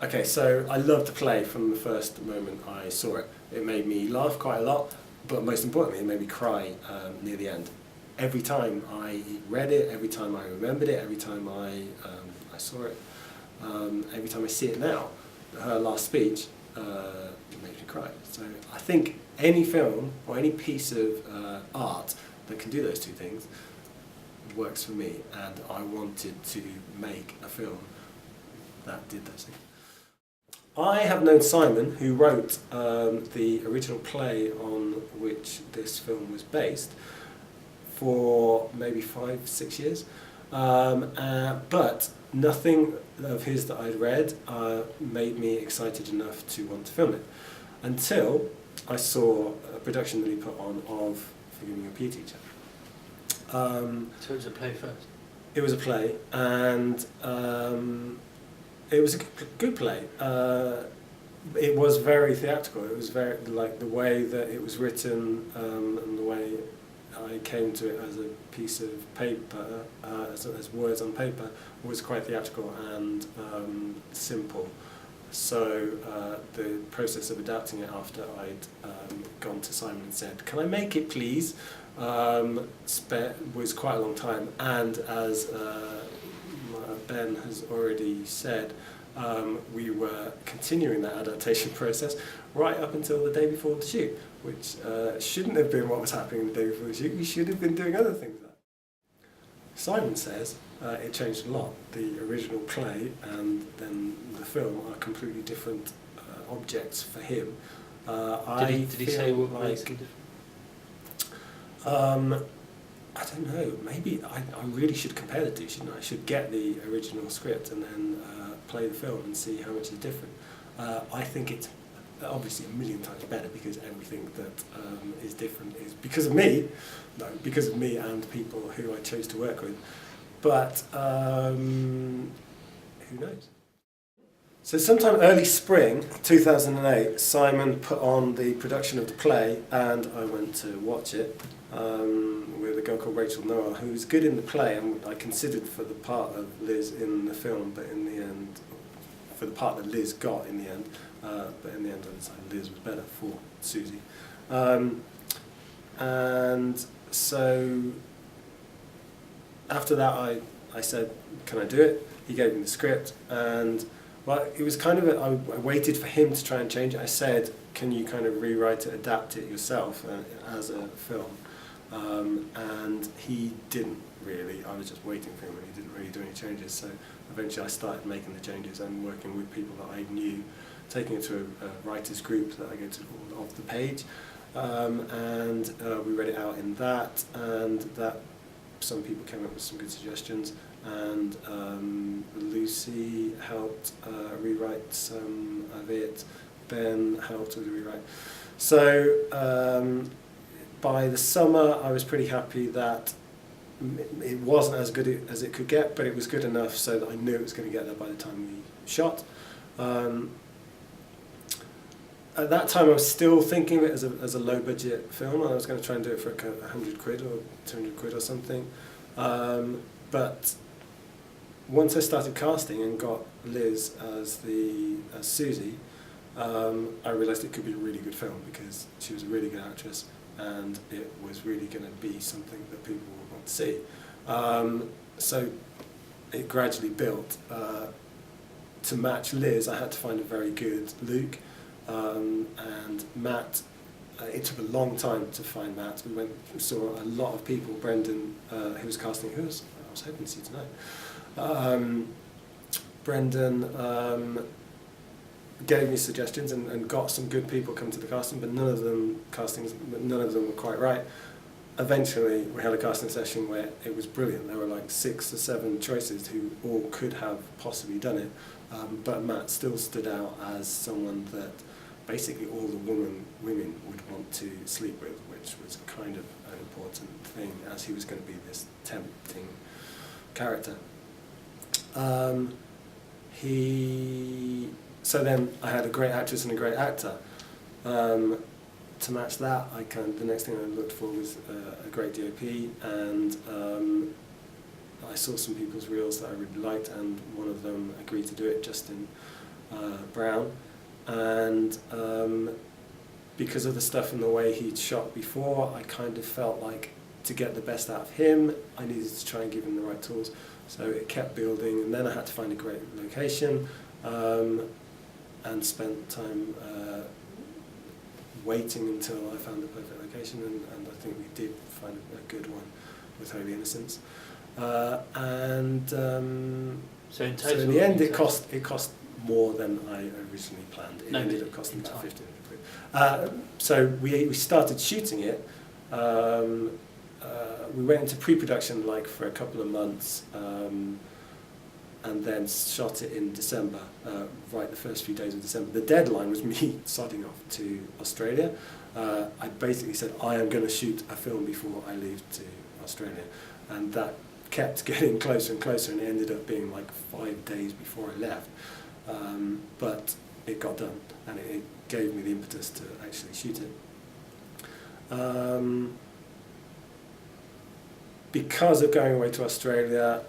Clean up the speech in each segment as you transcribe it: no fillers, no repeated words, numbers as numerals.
Okay, so I loved the play from the first moment I saw it. It made me laugh quite a lot, but most importantly, it made me cry near the end. Every time I read it, every time I remembered it, every time I saw it, every time I see it now, her last speech makes me cry. So I think any film or any piece of art that can do those two things works for me, and I wanted to make a film that did those things. I have known Simon, who wrote the original play on which this film was based, for maybe 5-6 years, but nothing of his that I'd read made me excited enough to want to film it, until I saw a production that he put on of Forgiving Your P.E teacher. So it was a play first? It was a play, and it was a good play. It was very theatrical. It was very, like, the way that it was written, and the way I came to it as a piece of paper, as words on paper, was quite theatrical and simple. So the process of adapting it after I'd gone to Simon and said, "Can I make it, please?" was quite a long time, and as Ben has already said, we were continuing that adaptation process right up until the day before the shoot, which shouldn't have been what was happening the day before the shoot. We should have been doing other things. Simon says it changed a lot. The original play and then the film are completely different objects for him. Did he say what makes it different? I don't know, maybe I really should compare the two, shouldn't I? I should get the original script and then play the film and see how much is different. I think it's obviously a million times better, because everything that is different is because of me. No, because of me and people who I chose to work with. But who knows? So sometime early spring 2008, Simon put on the production of the play, and I went to watch it with a girl called Rachel Noah, who was good in the play, and I considered for the part of Liz in the film, but in the end, for the part that Liz got in the end, but in the end I decided Liz was better for Susie. And so after that I said, "Can I do it?" He gave me the script, and well, it was kind of I waited for him to try and change it. I said, "Can you kind of rewrite it, adapt it yourself as a film?" And he didn't really. I was just waiting for him, and he didn't really do any changes. So eventually I started making the changes and working with people that I knew, taking it to a writers group that I go to called Off the Page, and we read it out in that, and that some people came up with some good suggestions, and Lucy helped rewrite some of it, Ben helped with the rewrite. So by the summer I was pretty happy that it wasn't as good as it could get, but it was good enough so that I knew it was going to get there by the time we shot. At that time I was still thinking of it as a low budget film, and I was going to try and do it for 100 quid or 200 quid or something. But once I started casting and got Liz as Susie, I realised it could be a really good film, because she was a really good actress and it was really going to be something that people would want to see. So it gradually built. To match Liz, I had to find a very good Luke, and Matt. It took a long time to find Matt. We saw a lot of people. Brendan, who was casting, I was hoping to see tonight. Brendan gave me suggestions and got some good people come to the casting, but none of them were quite right. Eventually, we had a casting session where it was brilliant. There were like 6 or 7 choices who all could have possibly done it, but Matt still stood out as someone that basically all the women would want to sleep with, which was kind of an important thing, as he was going to be this tempting character. So then I had a great actress and a great actor. To match that, the next thing I looked for was a great DOP, and I saw some people's reels that I really liked, and one of them agreed to do it, Justin brown, and because of the stuff and the way he'd shot before, I kind of felt like to get the best out of him, I needed to try and give him the right tools. So it kept building, and then I had to find a great location, and spent time waiting until I found the perfect location, and I think we did find a good one with Holy Innocents. So in the end, it cost more than I originally planned. It ended up costing about 1,500 quid. So we started shooting it. We went into pre-production like for a couple of months, and then shot it in December, right the first few days of December. The deadline was me sodding off to Australia. I basically said, I am going to shoot a film before I leave to Australia, and that kept getting closer and closer, and it ended up being like 5 days before I left. But it got done, and it gave me the impetus to actually shoot it. Because of going away to Australia,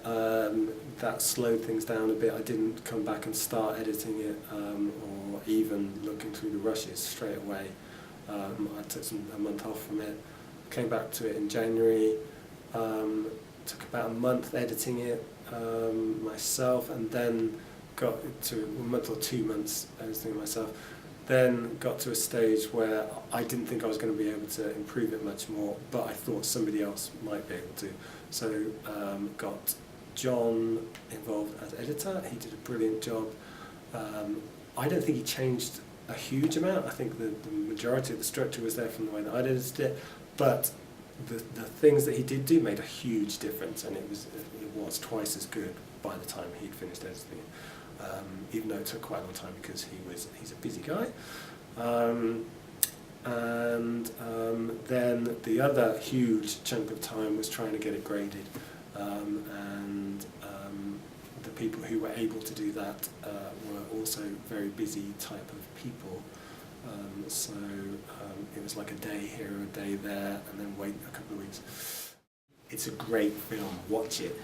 that slowed things down a bit. I didn't come back and start editing it, or even looking through the rushes straight away. I took a month off from it, came back to it in January, took about a month editing it myself, and then got to a month or 2 months editing it myself. Then got to a stage where I didn't think I was going to be able to improve it much more, but I thought somebody else might be able to. So got John involved as editor. He did a brilliant job. I don't think he changed a huge amount. I think the majority of the structure was there from the way that I edited it, but the things that he did do made a huge difference, and it was twice as good by the time he'd finished editing it. Even though it took quite a long time because he's a busy guy. Then the other huge chunk of time was trying to get it graded, and the people who were able to do that were also very busy type of people. So it was like a day here, a day there, and then wait a couple of weeks. It's a great film, watch it.